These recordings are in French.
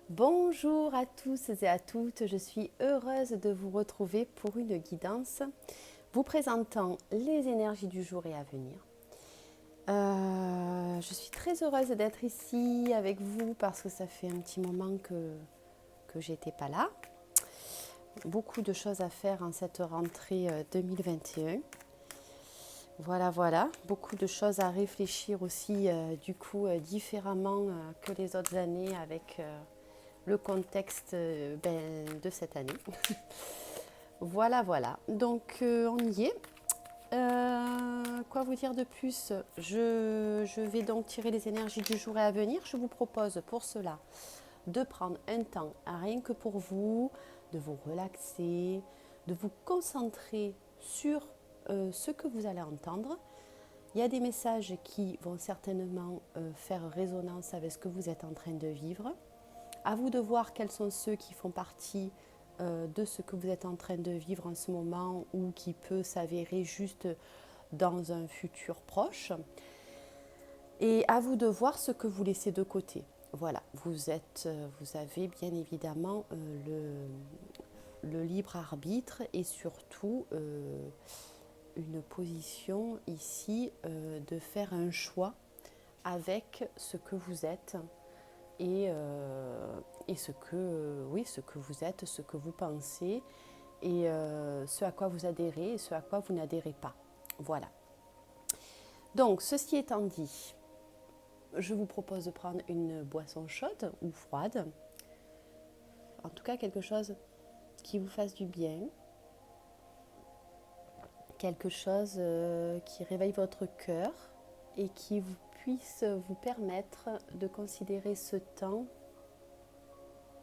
Bonjour à tous et à toutes, je suis heureuse de vous retrouver pour une guidance vous présentant les énergies du jour et à venir. Je suis très heureuse d'être ici avec vous parce que ça fait un petit moment que j'étais pas là. Beaucoup de choses à faire en cette rentrée 2021. Voilà, beaucoup de choses à réfléchir aussi différemment que les autres années avec le contexte de cette année. Voilà. Donc on y est. Quoi vous dire de plus? Je vais donc tirer les énergies du jour et à venir. Je vous propose pour cela de prendre un temps rien que pour vous, de vous relaxer, de vous concentrer sur ce que vous allez entendre. Il y a des messages qui vont certainement faire résonance avec ce que vous êtes en train de vivre. À vous de voir quels sont ceux qui font partie de ce que vous êtes en train de vivre en ce moment ou qui peut s'avérer juste dans un futur proche. Et à vous de voir ce que vous laissez de côté. Voilà, vous avez bien évidemment le libre arbitre et surtout une position ici de faire un choix avec ce que vous êtes et ce que vous êtes, ce que vous pensez et ce à quoi vous adhérez et ce à quoi vous n'adhérez pas. Voilà. Donc, ceci étant dit, je vous propose de prendre une boisson chaude ou froide, en tout cas quelque chose qui vous fasse du bien, quelque chose qui réveille votre cœur et qui puisse vous permettre de considérer ce temps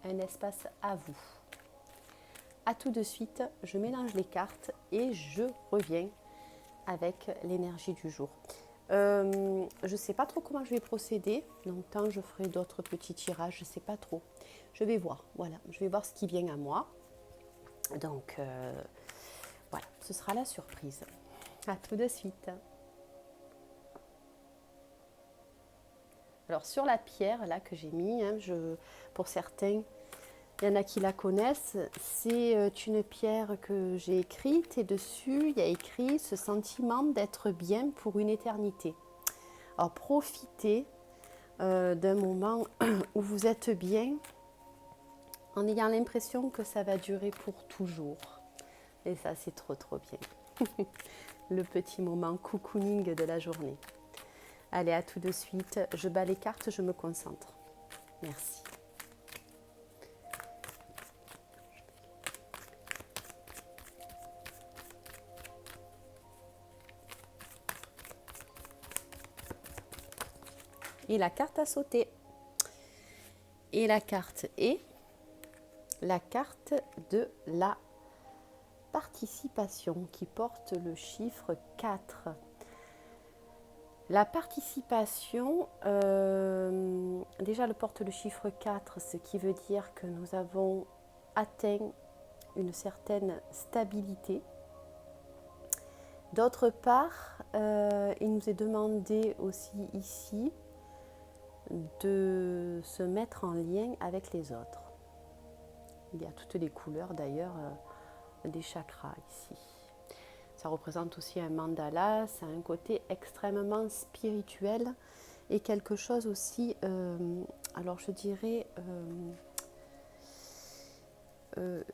un espace à vous. A tout de suite, je mélange les cartes et je reviens avec l'énergie du jour. Je ne sais pas trop comment je vais procéder, donc tant je ferai d'autres petits tirages, je ne sais pas trop. Je vais voir, voilà, je vais voir ce qui vient à moi. Donc voilà, ce sera la surprise. A tout de suite. Alors sur la pierre là que j'ai mis, pour certains, il y en a qui la connaissent, c'est une pierre que j'ai écrite et dessus il y a écrit ce sentiment d'être bien pour une éternité. Alors profitez d'un moment où vous êtes bien en ayant l'impression que ça va durer pour toujours. Et ça c'est trop bien. Le petit moment cocooning de la journée. Allez, à tout de suite, je bats les cartes, je me concentre. Merci. Et la carte a sauté. Et la carte est la carte de la participation qui porte le chiffre 4. La participation, déjà elle porte le chiffre 4, ce qui veut dire que nous avons atteint une certaine stabilité. D'autre part, il nous est demandé aussi ici de se mettre en lien avec les autres. Il y a toutes les couleurs d'ailleurs des chakras ici. Ça représente aussi un mandala, c'est un côté extrêmement spirituel et quelque chose aussi, alors je dirais, de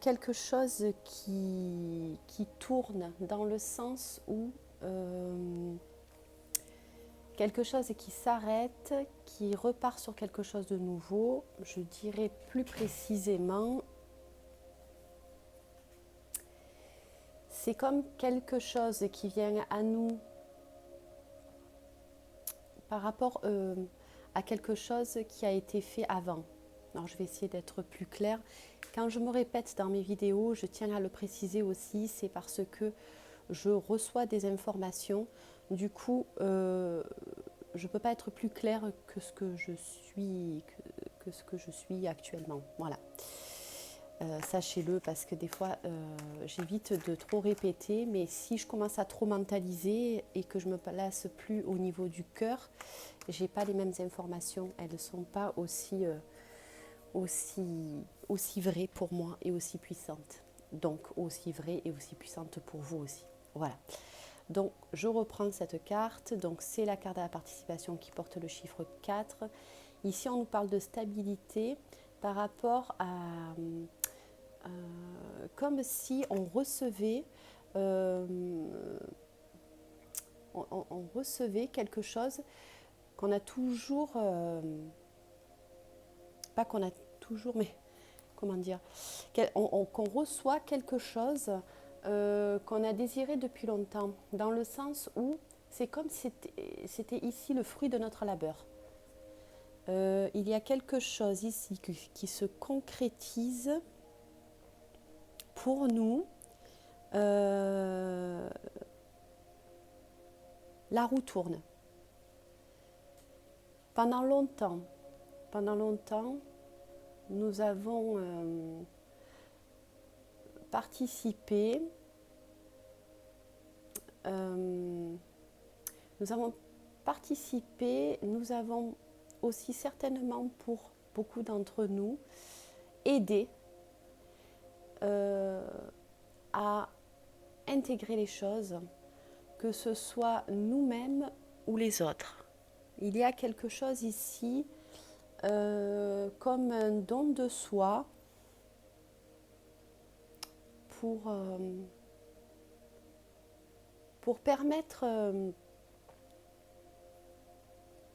quelque chose qui tourne dans le sens où quelque chose qui s'arrête, qui repart sur quelque chose de nouveau, je dirais plus précisément, c'est comme quelque chose qui vient à nous par rapport à quelque chose qui a été fait avant. Alors je vais essayer d'être plus claire. Quand je me répète dans mes vidéos, je tiens à le préciser aussi, c'est parce que je reçois des informations. Du coup, je ne peux pas être plus claire que ce que je suis, que ce que je suis actuellement. Voilà. Sachez-le parce que des fois j'évite de trop répéter, mais si je commence à trop mentaliser et que je me place plus au niveau du cœur, j'ai pas les mêmes informations, elles ne sont pas aussi aussi vraie pour moi et aussi puissante. Donc aussi vraie et aussi puissante pour vous aussi. Voilà. Donc je reprends cette carte. Donc c'est la carte de la participation qui porte le chiffre 4. Ici on nous parle de stabilité par rapport à comme si on recevait on recevait quelque chose qu'on a toujours pas qu'on a toujours mais comment dire qu'on reçoit quelque chose qu'on a désiré depuis longtemps, dans le sens où c'est comme si c'était ici le fruit de notre labeur. Il y a quelque chose ici qui se concrétise pour nous. La roue tourne. Pendant longtemps, nous avons participé, nous avons aussi certainement pour beaucoup d'entre nous aidé à intégrer les choses, que ce soit nous-mêmes ou les autres. Il y a quelque chose ici comme un don de soi pour permettre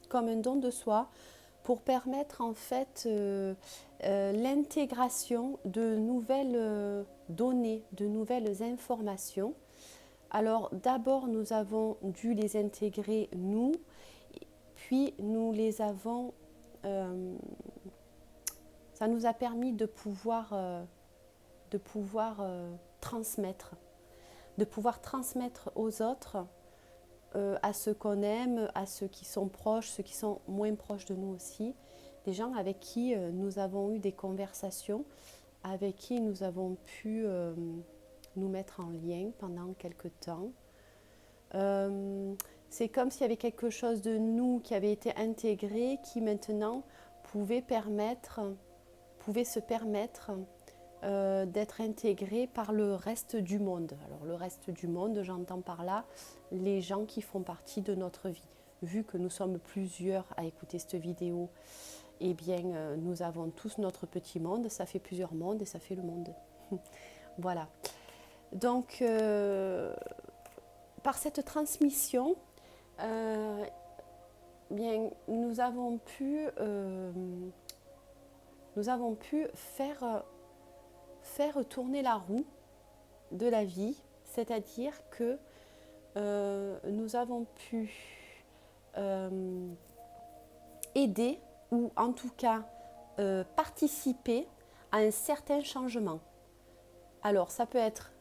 comme un don de soi pour permettre en fait l'intégration de nouvelles données, de nouvelles informations. Alors d'abord nous avons dû les intégrer nous, puis nous les avons ça nous a permis de pouvoir transmettre aux autres, à ceux qu'on aime, à ceux qui sont proches, ceux qui sont moins proches de nous aussi, des gens avec qui nous avons eu des conversations, avec qui nous avons pu nous mettre en lien pendant quelque temps. C'est comme s'il y avait quelque chose de nous qui avait été intégré, qui maintenant pouvait se permettre d'être intégré par le reste du monde. Alors le reste du monde, j'entends par là les gens qui font partie de notre vie. Vu que nous sommes plusieurs à écouter cette vidéo, eh bien nous avons tous notre petit monde, ça fait plusieurs mondes et ça fait le monde. Voilà. Donc par cette transmission, bien, nous avons pu faire tourner la roue de la vie, c'est-à-dire que nous avons pu aider ou en tout cas participer à un certain changement. Alors ça peut être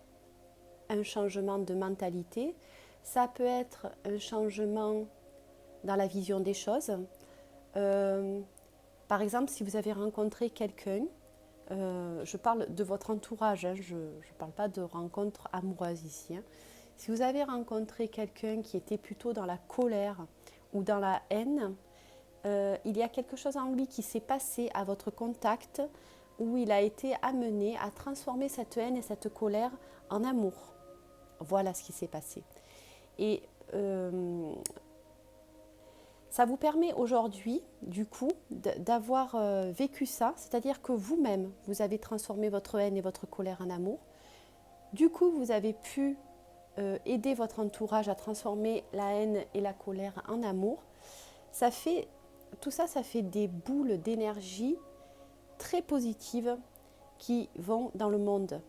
un changement de mentalité, ça peut être un changement dans la vision des choses. Par exemple, si vous avez rencontré quelqu'un, je parle de votre entourage, hein, je ne parle pas de rencontre amoureuse ici. Hein. Si vous avez rencontré quelqu'un qui était plutôt dans la colère ou dans la haine, il y a quelque chose en lui qui s'est passé à votre contact où il a été amené à transformer cette haine et cette colère en amour. Voilà ce qui s'est passé. Et ça vous permet aujourd'hui, du coup, d'avoir vécu ça, c'est-à-dire que vous-même, vous avez transformé votre haine et votre colère en amour. Du coup, vous avez pu aider votre entourage à transformer la haine et la colère en amour. Tout ça, ça fait des boules d'énergie très positives qui vont dans le monde.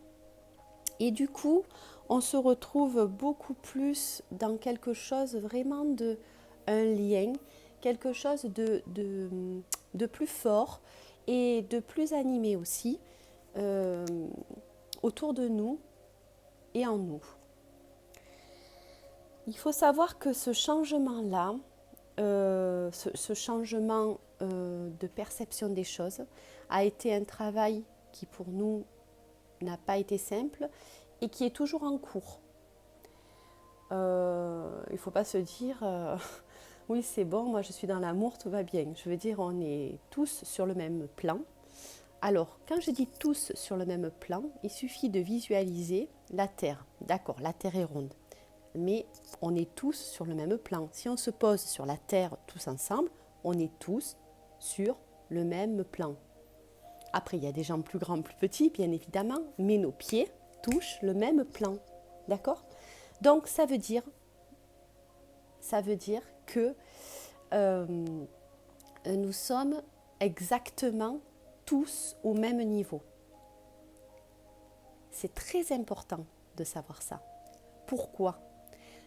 Et du coup, on se retrouve beaucoup plus dans quelque chose vraiment un lien, quelque chose de plus fort et de plus animé aussi autour de nous et en nous. Il faut savoir que ce changement-là, ce changement de perception des choses a été un travail qui pour nous n'a pas été simple et qui est toujours en cours. Il ne faut pas se dire oui c'est bon, moi je suis dans l'amour, tout va bien. Je veux dire, on est tous sur le même plan, Alors, quand je dis tous sur le même plan, il suffit de visualiser la Terre. D'accord, la Terre est ronde, mais on est tous sur le même plan. Si on se pose sur la Terre tous ensemble, on est tous sur le même plan. Après, il y a des gens plus grands, plus petits, bien évidemment, mais nos pieds touchent le même plan. D'accord? Donc, ça veut dire que nous sommes exactement tous au même niveau. C'est très important de savoir ça. Pourquoi?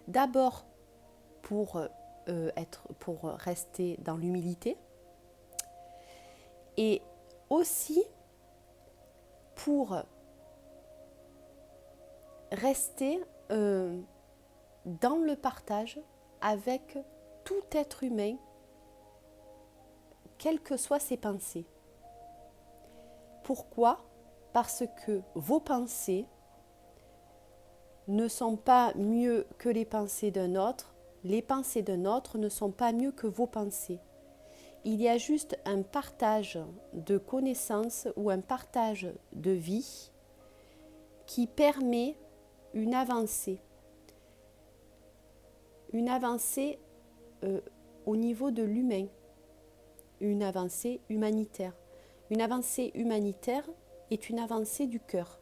D'abord, pour rester dans l'humilité et aussi pour rester dans le partage avec tout être humain, quelles que soient ses pensées. Pourquoi? Parce que vos pensées ne sont pas mieux que les pensées d'un autre, les pensées d'un autre ne sont pas mieux que vos pensées. Il y a juste un partage de connaissances ou un partage de vie qui permet une avancée au niveau de l'humain, une avancée humanitaire. Une avancée humanitaire est une avancée du cœur.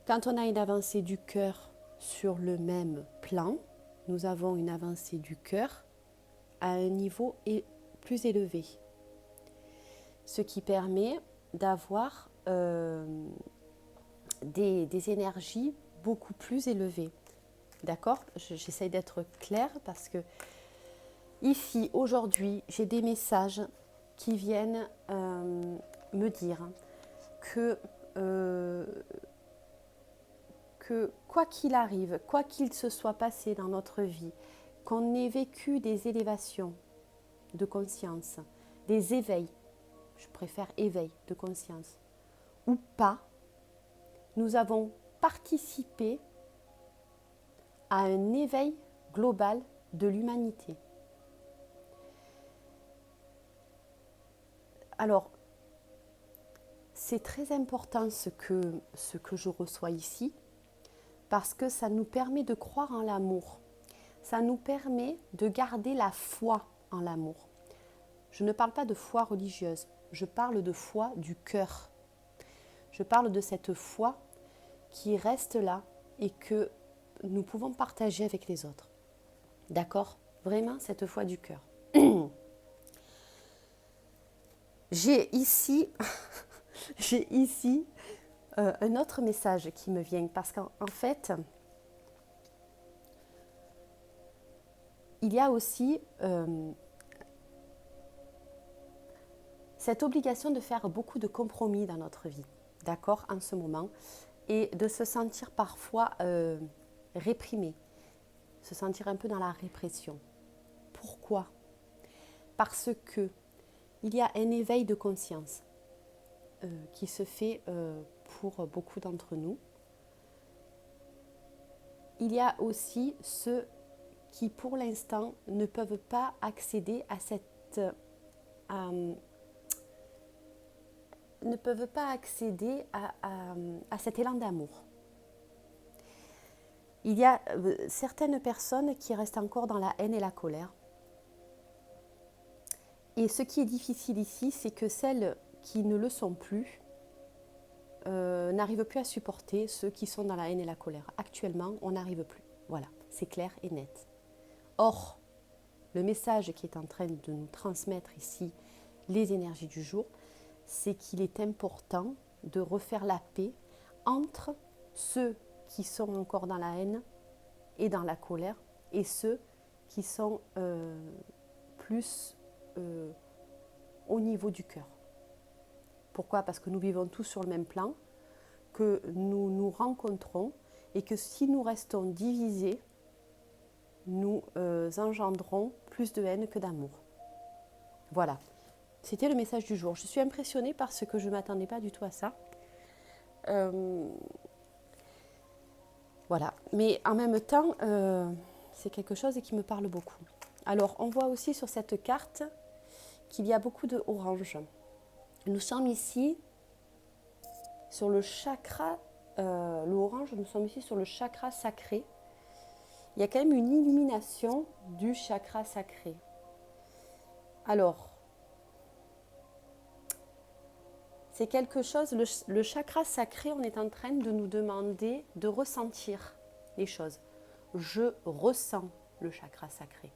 Quand on a une avancée du cœur sur le même plan, nous avons une avancée du cœur à un niveau plus élevé. Ce qui permet d'avoir des énergies beaucoup plus élevées. D'accord? J'essaye d'être claire parce que ici, aujourd'hui, j'ai des messages qui viennent me dire que quoi qu'il arrive, quoi qu'il se soit passé dans notre vie, qu'on ait vécu des élévations de conscience, des éveils, je préfère éveil de conscience, ou pas, nous avons participé à un éveil global de l'humanité. Alors, c'est très important ce que je reçois ici, parce que ça nous permet de croire en l'amour. Ça nous permet de garder la foi en l'amour. Je ne parle pas de foi religieuse, je parle de foi du cœur. Je parle de cette foi qui reste là et que nous pouvons partager avec les autres. D'accord? Vraiment cette foi du cœur. J'ai ici un autre message qui me vient parce qu'en fait, il y a aussi cette obligation de faire beaucoup de compromis dans notre vie, d'accord, en ce moment, et de se sentir parfois réprimé, se sentir un peu dans la répression. Pourquoi? Parce que il y a un éveil de conscience qui se fait pour beaucoup d'entre nous. Il y a aussi ceux qui, pour l'instant, ne peuvent pas accéder à cet élan d'amour. Il y a certaines personnes qui restent encore dans la haine et la colère. Et ce qui est difficile ici, c'est que celles qui ne le sont plus n'arrivent plus à supporter ceux qui sont dans la haine et la colère. Actuellement, on n'arrive plus. Voilà, c'est clair et net. Or, le message qui est en train de nous transmettre ici les énergies du jour, c'est qu'il est important de refaire la paix entre ceux qui sont encore dans la haine et dans la colère et ceux qui sont plus au niveau du cœur. Pourquoi? Parce que nous vivons tous sur le même plan, que nous nous rencontrons et que si nous restons divisés, nous engendrons plus de haine que d'amour. Voilà, c'était le message du jour. Je suis impressionnée parce que je ne m'attendais pas du tout à ça. Voilà, mais en même temps, c'est quelque chose qui me parle beaucoup. Alors, on voit aussi sur cette carte qu'il y a beaucoup de orange. Nous sommes ici sur le chakra, l'orange, nous sommes ici sur le chakra sacré. Il y a quand même une illumination du chakra sacré. Alors, c'est quelque chose, le chakra sacré, on est en train de nous demander de ressentir les choses. Je ressens le chakra sacré.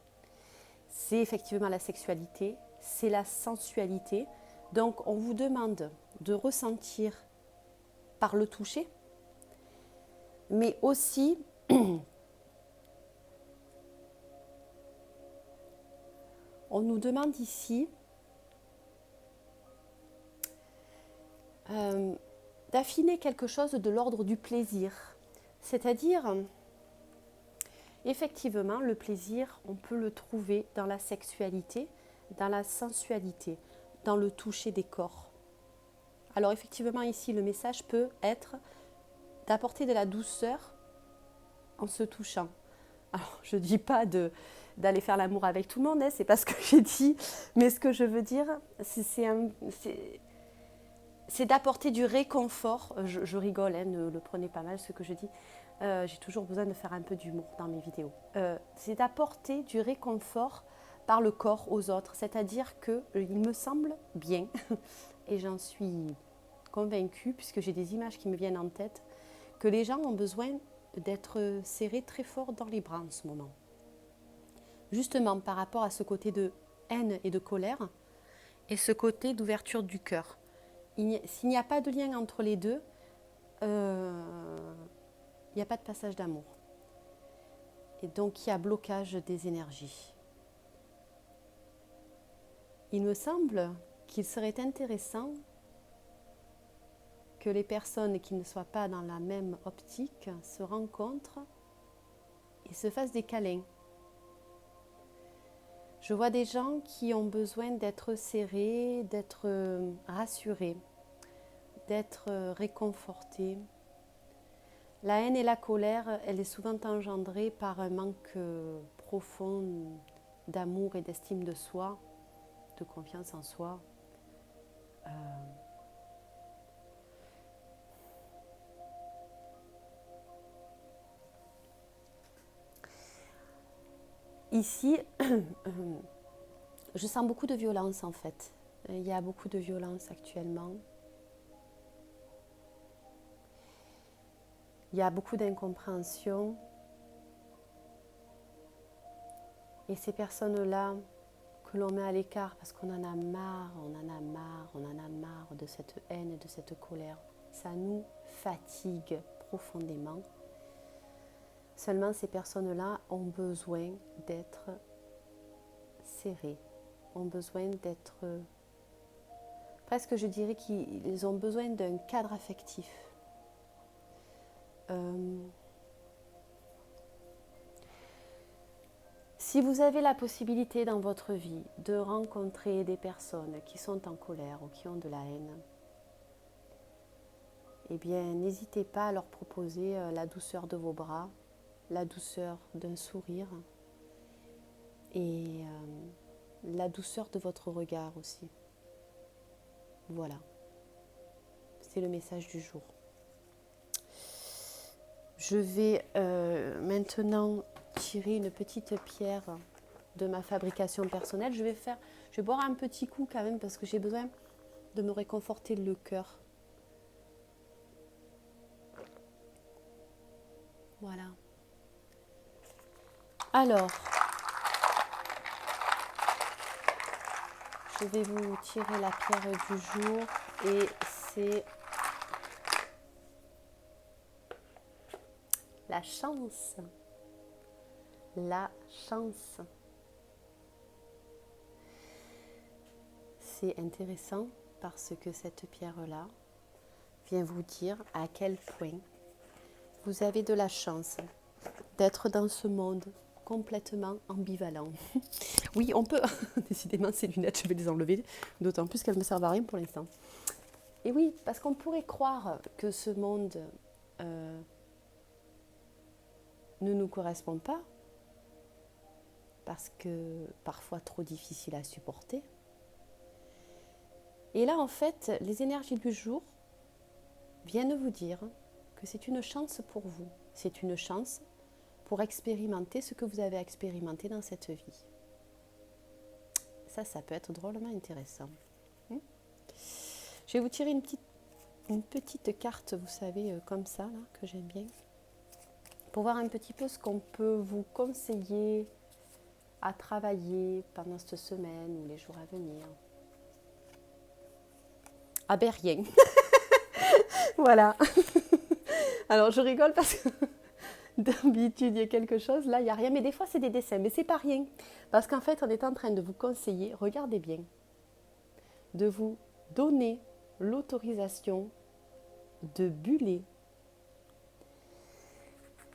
C'est effectivement la sexualité, c'est la sensualité. Donc, on vous demande de ressentir par le toucher, mais aussi on nous demande ici d'affiner quelque chose de l'ordre du plaisir. C'est-à-dire, effectivement, le plaisir, on peut le trouver dans la sexualité, dans la sensualité, dans le toucher des corps. Alors effectivement, ici, le message peut être d'apporter de la douceur en se touchant. Alors, je ne dis pas d'aller faire l'amour avec tout le monde, hein, c'est pas ce que j'ai dit, mais ce que je veux dire, c'est d'apporter du réconfort. Je rigole, hein, ne le prenez pas mal ce que je dis. J'ai toujours besoin de faire un peu d'humour dans mes vidéos. C'est d'apporter du réconfort par le corps aux autres. C'est-à-dire qu'il me semble bien, et j'en suis convaincue, puisque j'ai des images qui me viennent en tête, que les gens ont besoin d'être serrés très fort dans les bras en ce moment. Justement par rapport à ce côté de haine et de colère, et ce côté d'ouverture du cœur. S'il n'y a pas de lien entre les deux, il n'y a pas de passage d'amour. Et donc il y a blocage des énergies. Il me semble qu'il serait intéressant que les personnes qui ne soient pas dans la même optique se rencontrent et se fassent des câlins. Je vois des gens qui ont besoin d'être serrés, d'être rassurés, d'être réconfortés. La haine et la colère, elle est souvent engendrée par un manque profond d'amour et d'estime de soi, de confiance en soi. Ici, je sens beaucoup de violence en fait. Il y a beaucoup de violence actuellement. Il y a beaucoup d'incompréhension. Et ces personnes-là que l'on met à l'écart parce qu'on en a marre, on en a marre, on en a marre de cette haine et de cette colère, ça nous fatigue profondément. Seulement ces personnes-là ont besoin d'être serrées, ont besoin d'être... presque je dirais qu'ils ont besoin d'un cadre affectif. Si vous avez la possibilité dans votre vie de rencontrer des personnes qui sont en colère ou qui ont de la haine, eh bien n'hésitez pas à leur proposer la douceur de vos bras, la douceur d'un sourire et la douceur de votre regard aussi. Voilà, c'est le message du jour. Je vais maintenant tirer une petite pierre de ma fabrication personnelle. Je vais boire un petit coup quand même parce que j'ai besoin de me réconforter le cœur. Voilà. Alors, je vais vous tirer la pierre du jour et c'est la chance. La chance. C'est intéressant parce que cette pierre-là vient vous dire à quel point vous avez de la chance d'être dans ce monde complètement ambivalent. Oui, on peut... Décidément, ces lunettes, je vais les enlever, d'autant plus qu'elles ne me servent à rien pour l'instant. Et oui, parce qu'on pourrait croire que ce monde ne nous correspond pas, parce que parfois trop difficile à supporter. Et là, en fait, les énergies du jour viennent vous dire que c'est une chance pour vous. C'est une chance pour expérimenter ce que vous avez expérimenté dans cette vie. Ça peut être drôlement intéressant. Je vais vous tirer une petite carte, vous savez, comme ça, là, que j'aime bien, pour voir un petit peu ce qu'on peut vous conseiller à travailler pendant cette semaine ou les jours à venir. Ah ben rien. Voilà. Alors je rigole parce que d'habitude il y a quelque chose, là il n'y a rien, mais des fois c'est des dessins, mais c'est pas rien. Parce qu'en fait on est en train de vous conseiller, regardez bien, de vous donner l'autorisation de buller.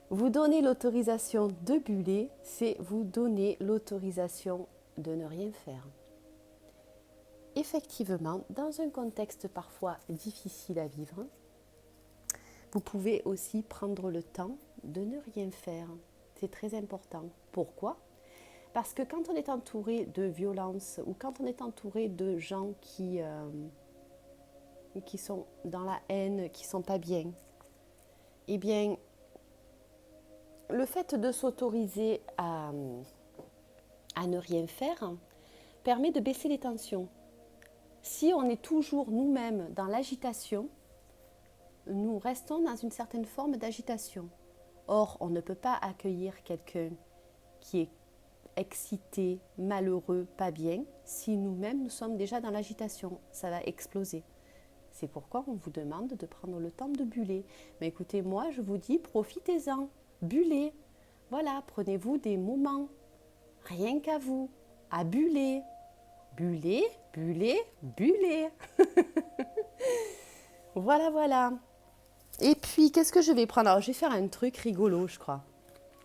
Vous donner l'autorisation de buller, c'est vous donner l'autorisation de ne rien faire. Effectivement, dans un contexte parfois difficile à vivre, vous pouvez aussi prendre le temps de ne rien faire. C'est très important. Pourquoi ? Parce que quand on est entouré de violence ou quand on est entouré de gens qui sont dans la haine, qui ne sont pas bien, eh bien, le fait de s'autoriser à ne rien faire permet de baisser les tensions. Si on est toujours nous-mêmes dans l'agitation, nous restons dans une certaine forme d'agitation. Or, on ne peut pas accueillir quelqu'un qui est excité, malheureux, pas bien, si nous-mêmes nous sommes déjà dans l'agitation. Ça va exploser. C'est pourquoi on vous demande de prendre le temps de buller. Mais écoutez, moi, je vous dis, profitez-en, bullez. Voilà, prenez-vous des moments, rien qu'à vous, à buller. Buller, buller, buller. Voilà, voilà. Et puis, qu'est-ce que je vais prendre ? Alors, je vais faire un truc rigolo, je crois.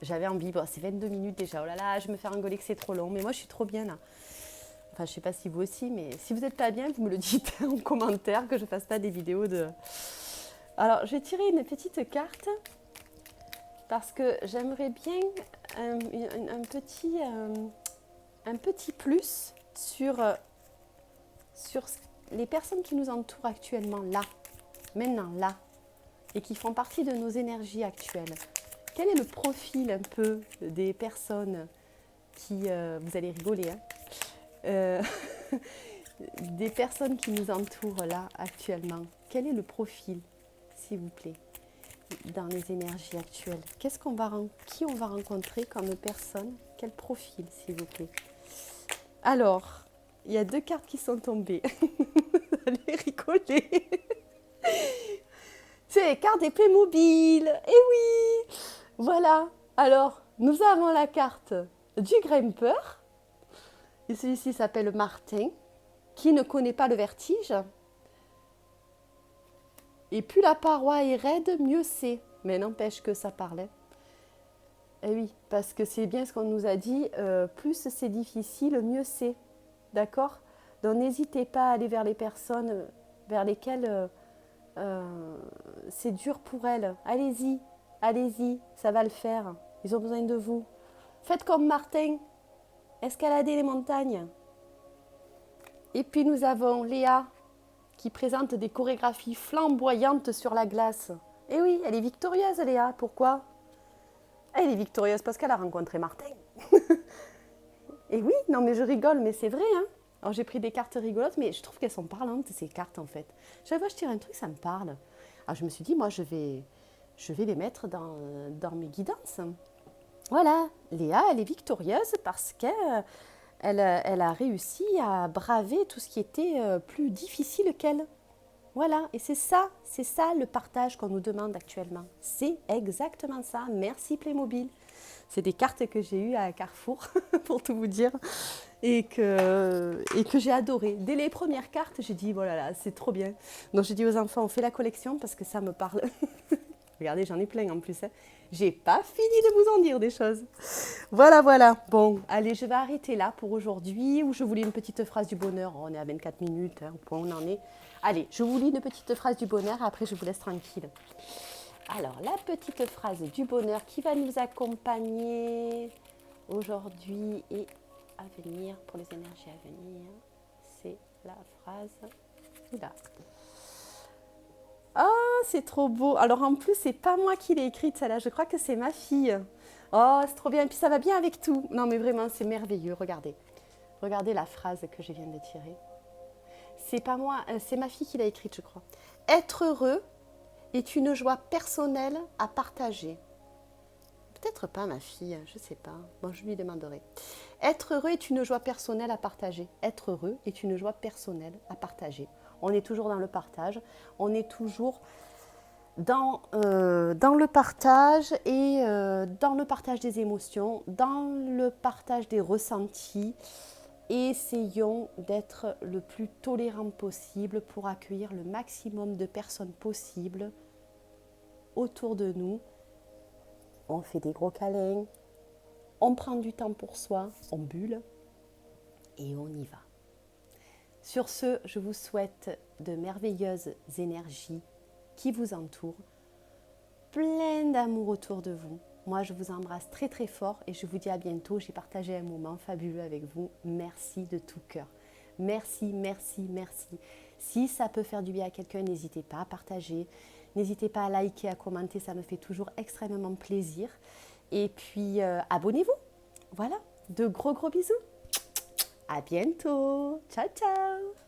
J'avais envie, bon, c'est 22 minutes déjà. Oh là là, je me fais engueuler que c'est trop long. Mais moi, je suis trop bien là. Enfin, je ne sais pas si vous aussi, mais si vous n'êtes pas bien, vous me le dites en commentaire, que je ne fasse pas des vidéos de... Alors, je vais tirer une petite carte parce que j'aimerais bien un petit plus sur les personnes qui nous entourent actuellement, là, maintenant, là, et qui font partie de nos énergies actuelles. Quel est le profil un peu des personnes qui... vous allez rigoler, hein, des personnes qui nous entourent là, actuellement. Quel est le profil, s'il vous plaît, dans les énergies actuelles ? Qui on va rencontrer comme personne ? Quel profil, s'il vous plaît ? Alors, il y a 2 cartes qui sont tombées. Vous allez rigoler. C'est les cartes des Playmobil. Eh oui. Voilà. Alors, nous avons la carte du grimpeur. Et celui-ci s'appelle Martin, qui ne connaît pas le vertige. Et plus la paroi est raide, mieux c'est. Mais n'empêche que ça parlait. Eh oui, parce que c'est bien ce qu'on nous a dit, plus c'est difficile, mieux c'est. D'accord ? Donc n'hésitez pas à aller vers les personnes vers lesquelles c'est dur pour elles. Allez-y, allez-y, ça va le faire. Ils ont besoin de vous. Faites comme Martin, escaladez les montagnes. Et puis nous avons Léa qui présente des chorégraphies flamboyantes sur la glace. Et oui, elle est victorieuse Léa, pourquoi ? Elle est victorieuse parce qu'elle a rencontré Martin. Et oui, non mais je rigole, mais c'est vrai, hein. Alors j'ai pris des cartes rigolotes, mais je trouve qu'elles sont parlantes ces cartes en fait. Chaque fois que je tire un truc, ça me parle. Alors je me suis dit, moi je vais les mettre dans mes guidances. Voilà, Léa, elle est victorieuse parce qu'elle a réussi à braver tout ce qui était plus difficile qu'elle. Voilà, et c'est ça le partage qu'on nous demande actuellement. C'est exactement ça. Merci Playmobil. C'est des cartes que j'ai eues à Carrefour, pour tout vous dire, et que j'ai adoré. Dès les premières cartes, j'ai dit, voilà, là, c'est trop bien. Donc j'ai dit aux enfants, on fait la collection parce que ça me parle. Regardez, j'en ai plein en plus. Hein. J'ai pas fini de vous en dire des choses. Voilà, voilà. Bon, allez, je vais arrêter là pour aujourd'hui. Ou je vous lis une petite phrase du bonheur. On est à 24 minutes, hein, au point où on en est. Allez, je vous lis une petite phrase du bonheur. Après, je vous laisse tranquille. Alors, la petite phrase du bonheur qui va nous accompagner aujourd'hui et à venir, pour les énergies à venir, c'est la phrase Là. Oh, c'est trop beau. Alors en plus, c'est pas moi qui l'ai écrite celle-là, je crois que c'est ma fille. Oh, c'est trop bien. Et puis ça va bien avec tout. Non mais vraiment, c'est merveilleux. Regardez. Regardez la phrase que je viens de tirer. C'est pas moi, c'est ma fille qui l'a écrite, je crois. Être heureux est une joie personnelle à partager. Peut-être pas ma fille, je sais pas. Bon, je lui demanderai. Être heureux est une joie personnelle à partager. Être heureux est une joie personnelle à partager. On est toujours dans le partage. On est toujours dans le partage et dans le partage des émotions, dans le partage des ressentis. Essayons d'être le plus tolérant possible pour accueillir le maximum de personnes possibles autour de nous. On fait des gros câlins, on prend du temps pour soi, on bulle et on y va. Sur ce, je vous souhaite de merveilleuses énergies qui vous entourent, plein d'amour autour de vous. Moi, je vous embrasse très très fort et je vous dis à bientôt. J'ai partagé un moment fabuleux avec vous. Merci de tout cœur. Merci, merci, merci. Si ça peut faire du bien à quelqu'un, n'hésitez pas à partager. N'hésitez pas à liker, à commenter. Ça me fait toujours extrêmement plaisir. Et puis, abonnez-vous. Voilà, de gros bisous. À bientôt. Ciao, ciao.